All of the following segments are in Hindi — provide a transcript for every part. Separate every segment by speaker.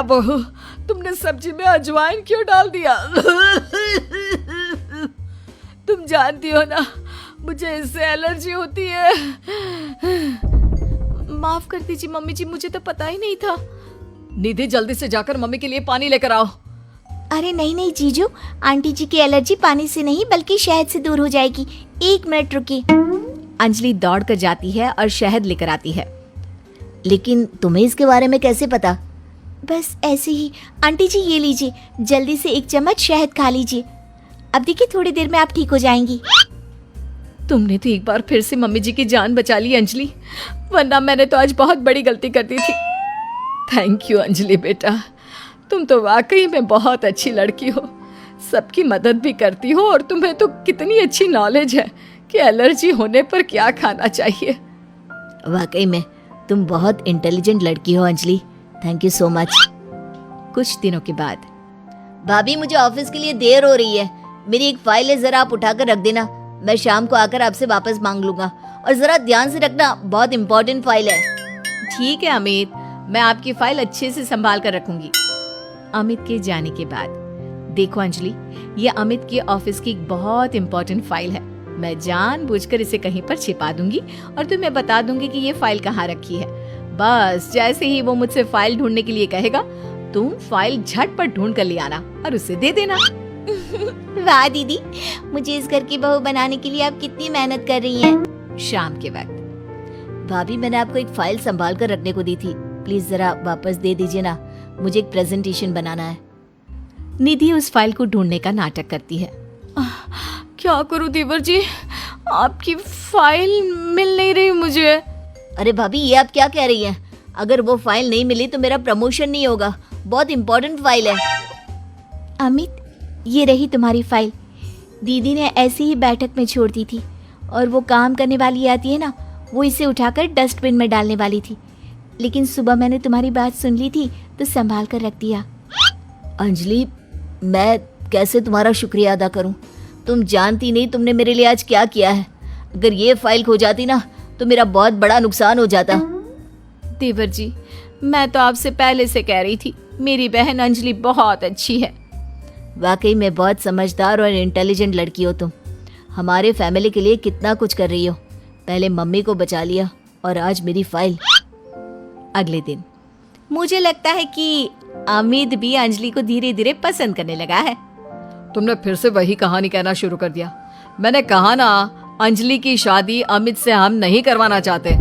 Speaker 1: बहू, तुमने सब्जी में अजवाइन क्यों डाल दिया? तुम जानती हो ना, मुझे इससे एलर्जी होती है।
Speaker 2: माफ कर दीजिए मम्मी जी, मुझे तो पता ही नहीं था।
Speaker 1: निधि, जल्दी से जाकर मम्मी के लिए पानी लेकर आओ।
Speaker 3: अरे नहीं नहीं जीजू, आंटी जी की एलर्जी पानी से नहीं बल्कि शहद से दूर हो जाएगी। 1 मिनट रुकिए।
Speaker 2: अंजलि दौड़ कर जाती है और शहद लेकर आती है।
Speaker 3: लेकिन तुम्हें इसके बारे में कैसे पता? बस ऐसे ही। आंटी जी ये लीजिए, जल्दी से 1 चम्मच शहद खा लीजिए। अब देखिए थोड़ी देर में आप ठीक हो जाएंगी।
Speaker 2: तुमने तो एक बार फिर से मम्मी जी की जान बचा ली अंजलि, वरना मैंने तो आज बहुत बड़ी गलती कर दी थी।
Speaker 1: थैंक यू अंजलि बेटा, तुम तो वाकई में बहुत अच्छी लड़की हो। सबकी मदद भी करती हो और तुम्हें तो कितनी अच्छी नॉलेज है कि एलर्जी होने पर क्या खाना चाहिए।
Speaker 3: वाकई में तुम बहुत इंटेलिजेंट लड़की हो Anjali. Thank you so much.
Speaker 2: कुछ दिनों के बाद,
Speaker 3: भाभी मुझे ऑफिस के लिए देर हो रही है। मेरी एक फाइल है, जरा आप उठाकर रख देना। मैं शाम को आकर आपसे वापस मांग लूंगा। और जरा ध्यान से रखना, बहुत इंपॉर्टेंट फाइल है।
Speaker 2: ठीक है अमित, मैं आपकी फाइल अच्छे से संभाल कर रखूंगी। अमित के जाने के बाद, देखो अंजलि, ये अमित के ऑफिस की एक बहुत इंपॉर्टेंट फाइल है। मैं जानबूझकर इसे कहीं पर छिपा दूंगी और तुम्हें बता दूंगी कि ये फाइल कहाँ रखी है। बस जैसे ही वो मुझसे फाइल ढूंढने के लिए कहेगा, तुम फाइल झटपट ढूंढ कर ले आना और उसे दे देना।
Speaker 3: वाह दीदी, मुझे इस घर की बहू बनाने के लिए आप कितनी मेहनत कर रही हैं।
Speaker 2: शाम के वक्त,
Speaker 3: भाभी मैंने आपको एक फाइल संभाल कर रखने को दी थी, प्लीज जरा वापस दे दीजिए ना। मुझे एक प्रेजेंटेशन बनाना है।
Speaker 2: निधि उस फाइल को ढूंढने का नाटक करती है। क्या करूं देवर जी, आपकी फाइल मिल नहीं रही मुझे।
Speaker 3: अरे भाभी ये आप क्या कह रही हैं? अगर वो फाइल नहीं मिली तो मेरा प्रमोशन नहीं होगा। बहुत इंपॉर्टेंट फाइल है। अमित, ये रही तुम्हारी फाइल। दीदी ने ऐसे ही बैठक में छोड़ दी थी और वो काम करने वाली आती है ना, वो इसे उठाकर डस्टबिन में डालने वाली थी। लेकिन सुबह मैंने तुम्हारी बात सुन ली थी तो संभाल कर रख दिया। अंजलि, मैं कैसे तुम्हारा शुक्रिया अदा करूं? तुम जानती नहीं तुमने मेरे लिए आज क्या किया है। अगर ये फाइल खो जाती ना तो मेरा बहुत बड़ा नुकसान हो जाता।
Speaker 2: देवर जी, मैं तो आपसे पहले से कह रही थी, मेरी बहन अंजलि बहुत अच्छी है।
Speaker 3: वाकई में बहुत समझदार और इंटेलिजेंट लड़की हो तुम। हमारे फैमिली के लिए कितना कुछ कर रही हो। पहले मम्मी को बचा लिया और आज मेरी फाइल।
Speaker 2: अगले दिन, मुझे लगता है कि अमित भी अंजलि को धीरे धीरे पसंद करने लगा है।
Speaker 1: तुमने फिर से वही कहानी कहना शुरू कर दिया। मैंने कहा ना, अंजलि की शादी अमित से हम नहीं करवाना चाहते।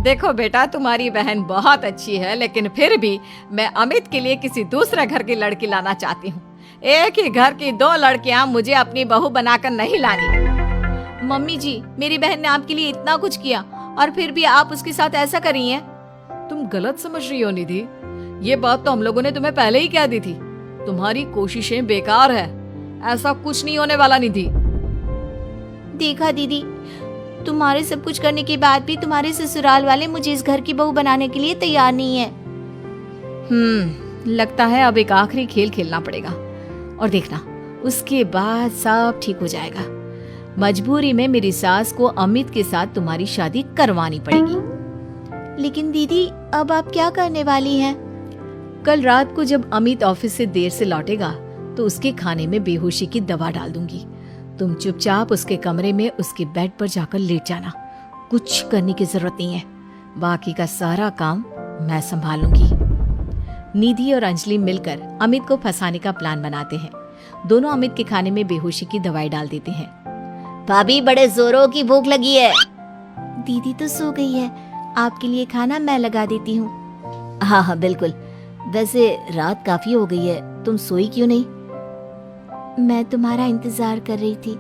Speaker 1: देखो बेटा, तुम्हारी बहन बहुत अच्छी है, लेकिन फिर भी मैं अमित के लिए किसी दूसरे घर की लड़की लाना चाहती हूँ। एक ही घर की 2 लड़कियां मुझे अपनी बहू बनाकर नहीं लानी।
Speaker 2: मम्मी जी, मेरी बहन ने आपके लिए इतना कुछ किया और फिर भी आप उसके साथ ऐसा कर रही हैं।
Speaker 1: तुम गलत समझ रही हो निधि। ये बात तो हम लोगों ने तुम्हें पहले ही कह दी थी। तुम्हारी कोशिशें बेकार है। ऐसा कुछ नहीं होने वाला निधि।
Speaker 3: देखा दीदी, तुम्हारे सब कुछ करने के बाद भी तुम्हारे ससुराल वाले मुझे इस घर की बहू बनाने के लिए तैयार नहीं है।
Speaker 2: लगता है अब एक आखिरी खेल खेलना पड़ेगा और देखना, उसके बाद सब ठीक हो जाएगा। मजबूरी में मेरी सास को अमित के साथ तुम्हारी शादी करवानी पड़ेगी।
Speaker 3: लेकिन दीदी, अब आप क्या करने वाली हैं?
Speaker 2: कल रात को जब अमित ऑफिस से देर से लौटेगा तो उसके खाने में बेहोशी की दवा डाल दूंगी। तुम चुपचाप उसके कमरे में उसके बेड पर जाकर लेट जाना। कुछ करने की जरूरत नहीं है, बाकी का सारा काम मैं संभालूंगी। निधि और अंजलि मिलकर अमित को फंसाने का प्लान बनाते हैं। दोनों अमित के खाने में बेहोशी की दवाई डाल देते हैं।
Speaker 3: भाभी, बड़े जोरों की भूख लगी है। दीदी तो सो गई है, आपके लिए खाना मैं लगा देती हूँ। हाँ हाँ बिल्कुल। वैसे रात काफी हो गई है, तुम सोई क्यों नहीं? मैं तुम्हारा इंतजार कर रही थी।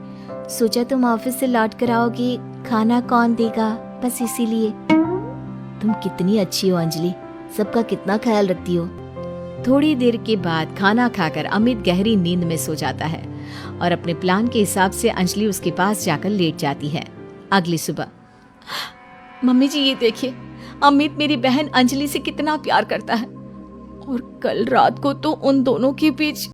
Speaker 3: सोचा तुम ऑफिस से लौट कर आओगी, खाना कौन देगा, बस इसीलिए। तुम कितनी अच्छी हो अंजलि, सबका कितना ख्याल रखती हो।
Speaker 2: थोड़ी देर के बाद खाना खाकर अमित गहरी नींद में सो जाता है और अपने प्लान के हिसाब से अंजलि उसके पास जाकर लेट जाती है। अगली सुबह, मम्मी जी ये देखिए, अमित मेरी बहन अंजलि से कितना प्यार करता है और कल रात को तो उन दोनों के बीच